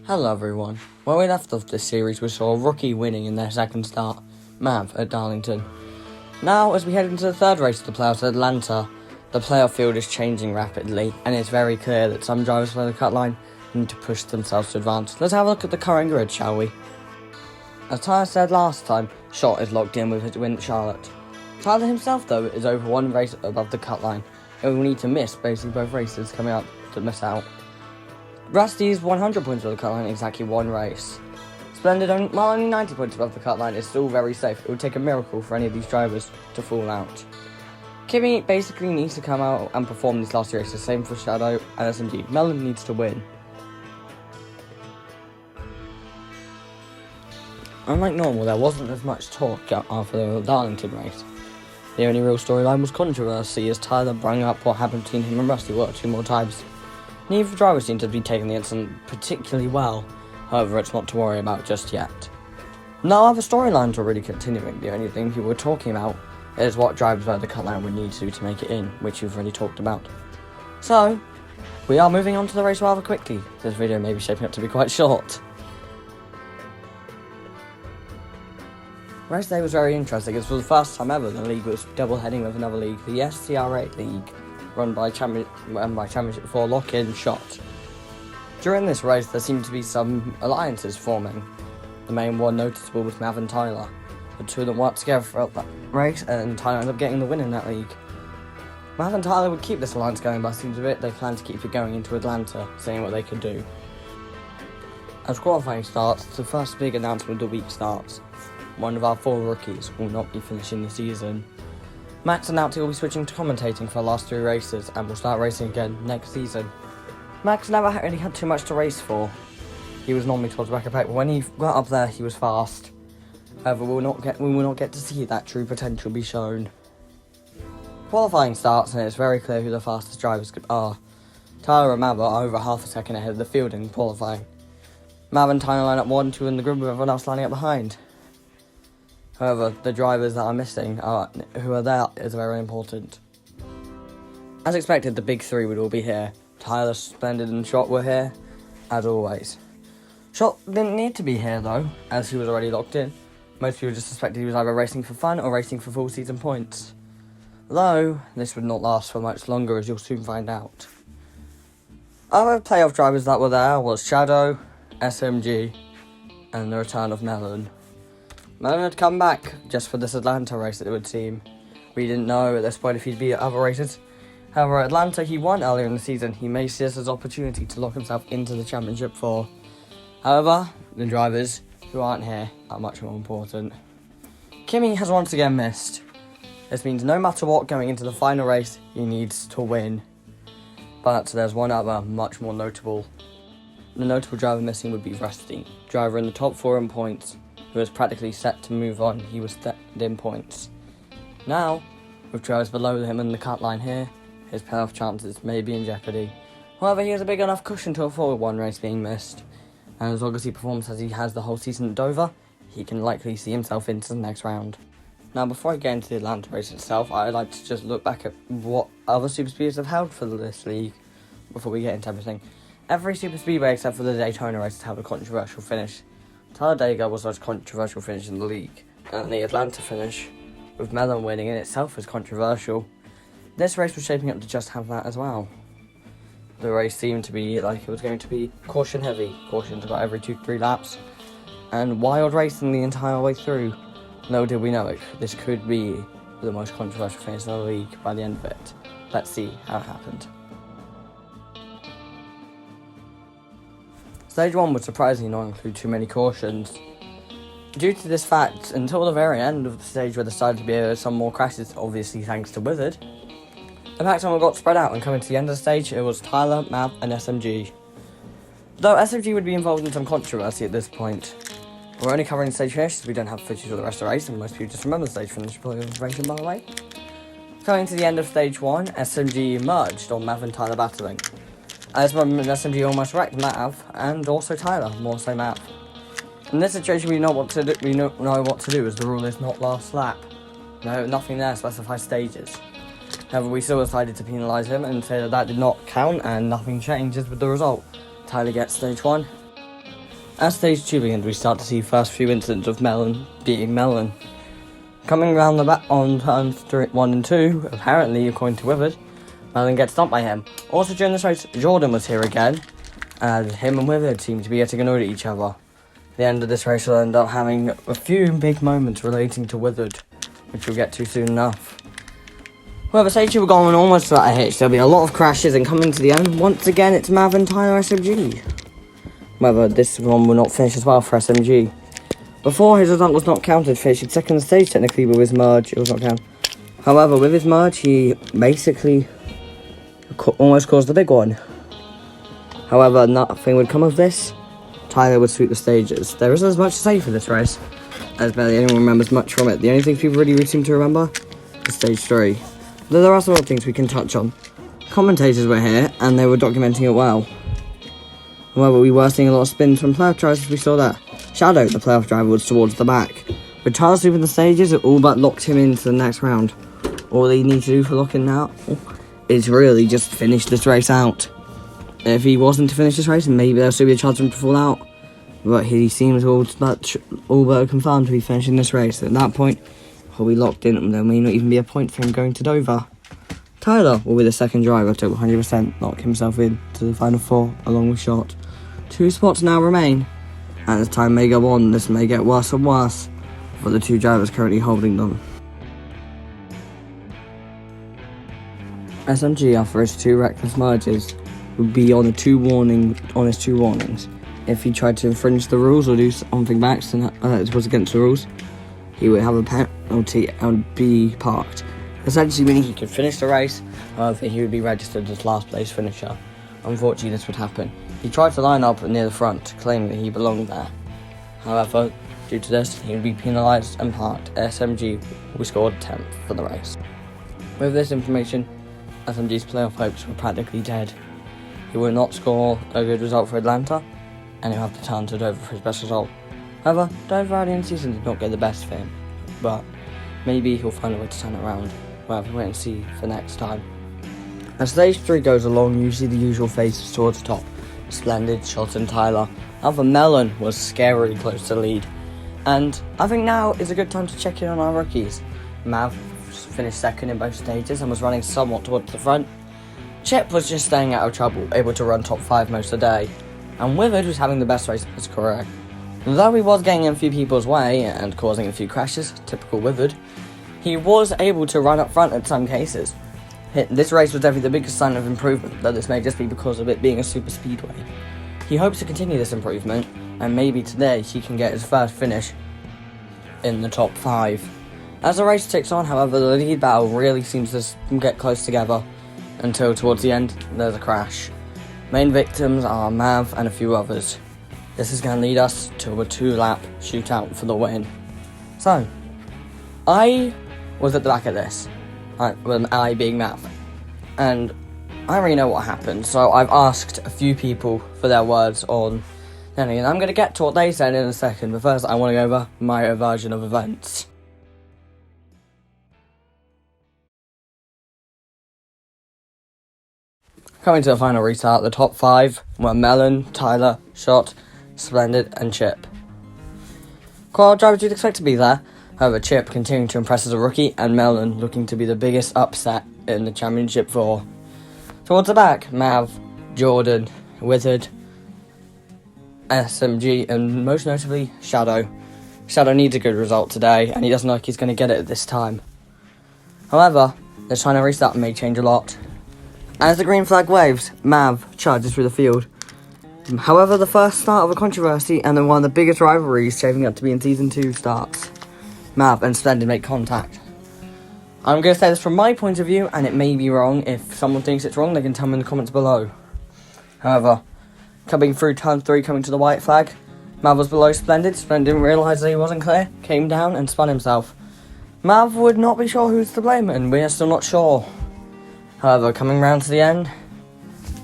Hello everyone. When we left off this series, we saw a rookie winning in their second start, Mav at Darlington. Now, as we head into the third race of the playoffs at Atlanta, the playoff field is changing rapidly, and it's very clear that some drivers below the cut line need to push themselves to advance. Let's have a look at the current grid, shall we? As Tyler said last time, Schott is locked in with his win at Charlotte. Tyler himself, though, is over one race above the cut line, and will need to miss basically both races coming up to miss out. Rusty is 100 points above the cut line in exactly one race. Splendid, while only 90 points above the cut line, is still very safe. It would take a miracle for any of these drivers to fall out. Kimmy basically needs to come out and perform these last two races, same for Shadow and SMG. Melon needs to win. Unlike normal, there wasn't as much talk after the Darlington race. The only real storyline was controversy, as Tyler brought up what happened between him and Rusty one or two more times. Neither driver seemed to be taking the incident particularly well, however it's not to worry about just yet. No other storylines were really continuing. The only thing people were talking about is what drivers by the cut line would need to do to make it in, which we've already talked about. So, we are moving on to the race rather quickly. This video may be shaping up to be quite short. Race day was very interesting, as for the first time ever the league was double-heading with another league, the SCR8 League, run by Championship 4 Lock-In Schott. During this race there seemed to be some alliances forming. The main one noticeable was Mav and Tyler. The two of them worked together throughout that race, and Tyler ended up getting the win in that league. Mav and Tyler would keep this alliance going, but it seems a bit they plan to keep it going into Atlanta, seeing what they could do. As qualifying starts, the first big announcement of the week starts. One of our 4 rookies will not be finishing the season. Max announced he will be switching to commentating for the last 3 races and will start racing again next season. Max never really had too much to race for. He was normally towards the back of the pack, but when he got up there he was fast. However, we will not get to see that true potential be shown. Qualifying starts and it's very clear who the fastest drivers are. Tyler and Mav are over half a second ahead of the field in qualifying. Mav and Tyler line up 1 2 in the grid with everyone else lining up behind. However, the drivers that are missing who are there is very important. As expected, the big 3 would all be here. Tyler, Splendid and Schott were here, as always. Schott didn't need to be here though, as he was already locked in. Most people just suspected he was either racing for fun or racing for full season points. Though, this would not last for much longer, as you'll soon find out. Other playoff drivers that were there was Shadow, SMG, and the return of Melon. Melon had come back just for this Atlanta race, it would seem. We didn't know at this point if he'd be at other races. However, at Atlanta he won earlier in the season. He may see this as an opportunity to lock himself into the Championship 4. However, the drivers who aren't here are much more important. Kimmy has once again missed. This means no matter what, going into the final race, he needs to win. But there's one other, much more notable. The notable driver missing would be Rusty, driver in the top 4 in points, who was practically set to move on. He was third in points. Now, with drivers below him in the cut line here, his playoff chances may be in jeopardy. However, he has a big enough cushion to avoid one race being missed, and as long as he performs as he has the whole season at Dover, he can likely see himself into the next round. Now, before I get into the Atlanta race itself, I'd like to just look back at what other super speedways have held for this league before we get into everything. Every super speedway except for the Daytona race has held a controversial finish. Talladega was the most controversial finish in the league, and the Atlanta finish, with Melon winning, in itself was controversial. This race was shaping up to just have that as well. The race seemed to be like it was going to be caution heavy, cautions about every 2-3 laps, and wild racing the entire way through. Little did we know it, this could be the most controversial finish in the league by the end of it. Let's see how it happened. Stage 1 would surprisingly not include too many cautions. Due to this fact, until the very end of the stage where there started to be some more crashes, obviously thanks to Wizard, the pack time got spread out, and coming to the end of the stage, it was Tyler, Mav and SMG. Though SMG would be involved in some controversy at this point. We're only covering the stage finish, so we don't have footage of the rest of the race, and most people just remember the stage finish ranking, by the way. Coming to the end of stage 1, SMG merged on Mav and Tyler battling. As SMG almost wrecked Mav, and also Tyler, more so Mav. In this situation, we know what to do, as the rule is not last lap. No, nothing there specifies stages. However, we still decided to penalise him and say that did not count, and nothing changes with the result. Tyler gets stage 1, As stage 2 begins, we start to see first few incidents of Melon beating Melon. Coming round the back on turns 1 and 2, apparently, according to Withered, Melon gets stomped by him. Also during this race, Jordan was here again, and him and Withered seem to be getting annoyed at each other. The end of this race will end up having a few big moments relating to Withered, which we'll get to soon enough. However, stage 2 we're going almost without a hitch. There'll be a lot of crashes, and coming to the end, once again, it's Mav and Tyler SMG. However, this one will not finish as well for SMG. Before, his result was not counted, finishing second on the stage technically, but with his merge, it was not counted. However, with his merge, he basically almost caused the big one. However, nothing would come of this. Tyler would sweep the stages. There isn't as much to say for this race, as barely anyone remembers much from it. The only things people really seem to remember is stage 3. Though there are some other things we can touch on. Commentators were here, and they were documenting it well. However, we were seeing a lot of spins from playoff drivers as we saw that. Shadow, the playoff driver, was towards the back. With Tyler sweeping the stages, it all but locked him into the next round. All they need to do for locking now is really just finish this race out. If he wasn't to finish this race, maybe there'll still be a chance for him to fall out. But he seems all but confirmed to be finishing this race. At that point, he'll be locked in, and there may not even be a point for him going to Dover. Tyler will be the second driver to 100% lock himself in to the final 4, along with Shot. 2 spots now remain, and as time may go on, this may get worse and worse for the 2 drivers currently holding them. SMG, after his 2 reckless merges, would be on his 2 warnings. If he tried to infringe the rules or do something back that was against the rules, he would have a penalty and be parked. Essentially meaning he could finish the race, however he would be registered as last place finisher. Unfortunately, this would happen. He tried to line up near the front, claiming that he belonged there. However, due to this, he would be penalised and parked. SMG who scored 10th for the race. With this information, SMG's playoff hopes were practically dead. He would not score a good result for Atlanta, and he'll have to turn to Dover for his best result. However, Dover early in the season did not get the best for him, but maybe he'll find a way to turn it around. We'll have to wait and see for next time. As stage 3 goes along, you see the usual faces towards the top. Splendid, Shot and Tyler. However, Melon was scarily close to the lead. And I think now is a good time to check in on our rookies. Mav finished second in both stages and was running somewhat towards the front. Chip was just staying out of trouble, able to run top 5 most of the day. And Withered was having the best race of his career. Though he was getting in a few people's way and causing a few crashes, typical Withered, he was able to run up front in some cases. This race was definitely the biggest sign of improvement, though this may just be because of it being a super speedway. He hopes to continue this improvement, and maybe today he can get his first finish in the top 5. As the race ticks on, however, the lead battle really seems to get close together, until towards the end, there's a crash. Main victims are Mav and a few others. This is going to lead us to a 2-lap shootout for the win. So, I was at the back of this, with I being Mav, and I don't really know what happened, so I've asked a few people for their words on Lenny, and I'm going to get to what they said in a second, but first I want to go over my version of events. Coming to the final restart, the top 5 were Melon, Tyler, Shot, Splendid and Chip. Quad drivers you'd expect to be there, however Chip continuing to impress as a rookie and Melon looking to be the biggest upset in the championship 4. Towards the back, Mav, Jordan, Withered, SMG and most notably Shadow. Shadow needs a good result today and he doesn't look like he's going to get it at this time. However, this final restart may change a lot. As the green flag waves, Mav charges through the field. However, the first start of a controversy and then one of the biggest rivalries shaping up to be in Season 2 starts. Mav and Splendid make contact. I'm going to say this from my point of view, and it may be wrong. If someone thinks it's wrong, they can tell me in the comments below. However, coming through turn 3, coming to the white flag, Mav was below Splendid. Splendid didn't realise that he wasn't clear, came down and spun himself. Mav would not be sure who's to blame, and we're still not sure. However, coming round to the end,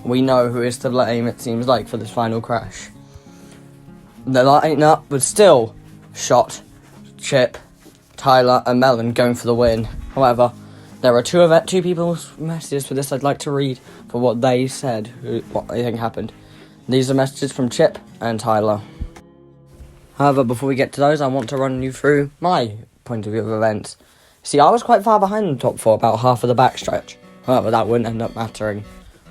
we know who is to blame, it seems like, for this final crash. The line up was still Shot, Chip, Tyler and Melon going for the win. However, there are two people's messages for this I'd like to read for what they said, what they think happened. These are messages from Chip and Tyler. However, before we get to those, I want to run you through my point of view of events. See, I was quite far behind the top 4, about half of the backstretch. However, that wouldn't end up mattering.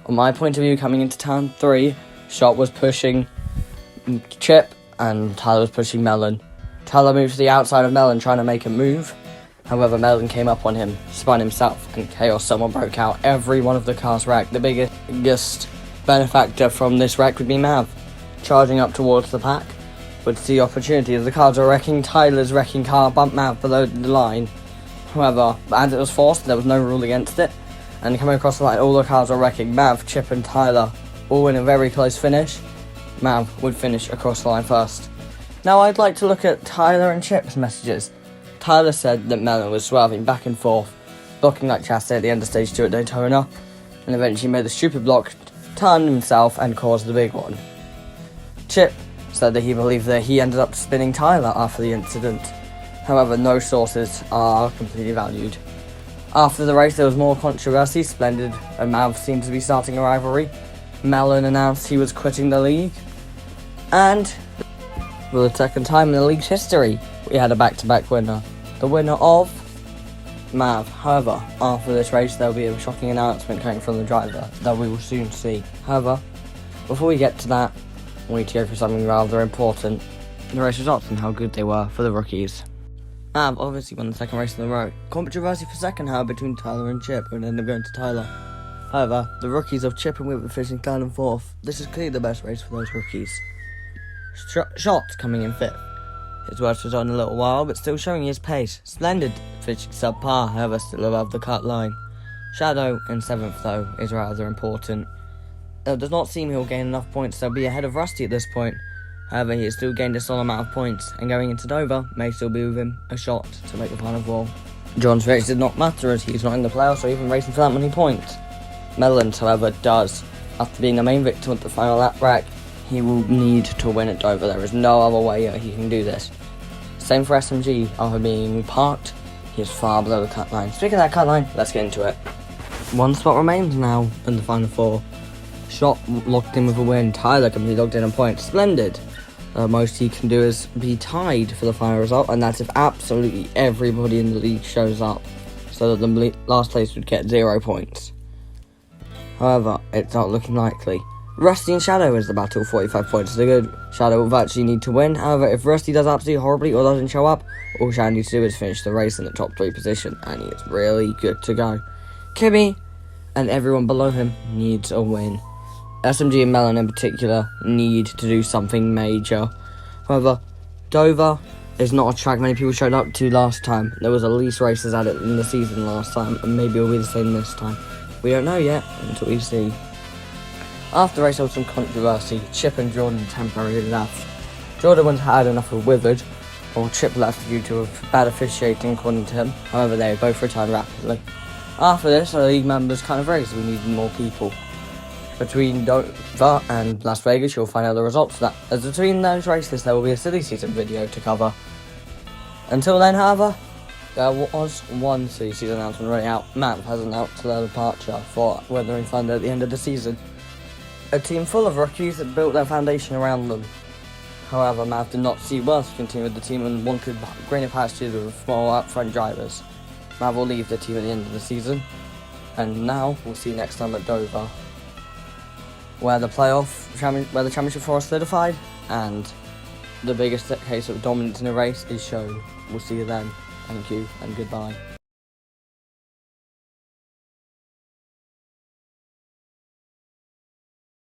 On my point of view, coming into turn 3, Shot was pushing Chip and Tyler was pushing Melon. Tyler moved to the outside of Melon, trying to make a move. However, Melon came up on him, spun himself, and chaos someone broke out. Every one of the cars wrecked. The biggest benefactor from this wreck would be Mav, charging up towards the pack. Would see opportunity as the cars were wrecking. Tyler's wrecking car bumped Mav below the line. However, as it was forced, there was no rule against it. And coming across the line, all the cars were wrecking. Mav, Chip and Tyler all in a very close finish. Mav would finish across the line first. Now I'd like to look at Tyler and Chip's messages. Tyler said that Melon was swerving back and forth, blocking like Chassis at the end of stage 2 at Daytona, and eventually made the stupid block, turned himself and caused the big one. Chip said that he believed that he ended up spinning Tyler after the incident. However, no sources are completely valued. After the race, there was more controversy. Splendid and Mav seemed to be starting a rivalry. Melon announced he was quitting the league. And for the second time in the league's history, we had a back-to-back winner. The winner of Mav. However, after this race, there will be a shocking announcement coming from the driver that we will soon see. However, before we get to that, we need to go through something rather important. The race results and how good they were for the rookies. Mav obviously won the second race in a row. Controversy for second, however, between Tyler and Chip, who ended up going to Tyler. However, the rookies of Chip and Whit were finishing third and fourth. This is clearly the best race for those rookies. Shot coming in fifth. His worst was on a little while, but still showing his pace. Splendid, finishing subpar, however, still above the cut line. Shadow in seventh, though, is rather important. It does not seem he'll gain enough points to be ahead of Rusty at this point. However, he has still gained a solid amount of points, and going into Dover may still be within a shot to make the final four. John's race did not matter as he's not in the playoffs or even racing for that many points. Melons, however, does. After being the main victim at the final lap wreck, he will need to win at Dover. There is no other way he can do this. Same for SMG. After being parked, he is far below the cut line. Speaking of that cut line, let's get into it. One spot remains now in the final four. Shot locked in with a win. Tyler can be locked in on points. Splendid. Most he can do is be tied for the final result, and that's if absolutely everybody in the league shows up, so that the last place would get 0 points. However, it's not looking likely. Rusty and Shadow is the battle, 45 points is a good. Shadow will virtually need to win. However, if Rusty does absolutely horribly or doesn't show up, all Shadow needs to do is finish the race in the top 3 position, and he is really good to go. Kimmy and everyone below him needs a win. SMG and Melon in particular need to do something major. However, Dover is not a track many people showed up to last time. There was at least races at it in the season last time, and maybe it'll be the same this time. We don't know yet until we see. After the race, there was some controversy. Chip and Jordan temporarily left. Jordan once had enough of Withered, or Chip left due to bad officiating according to him. However, they both returned rapidly. After this, the league members kind of raised, we needed more people. Between Dover and Las Vegas, you'll find out the results of that. As between those races, there will be a silly season video to cover. Until then, however, there was one silly season announcement already out. Mav has announced their departure for Weathering Thunder at the end of the season. A team full of rookies that built their foundation around them. However, Mav did not see worth to continue with the team and wanted greener pastures with more upfront drivers. Mav will leave the team at the end of the season. And now, we'll see you next time at Dover, where the championship four is solidified and the biggest case of dominance in a race is shown. We'll see you then. Thank you and goodbye.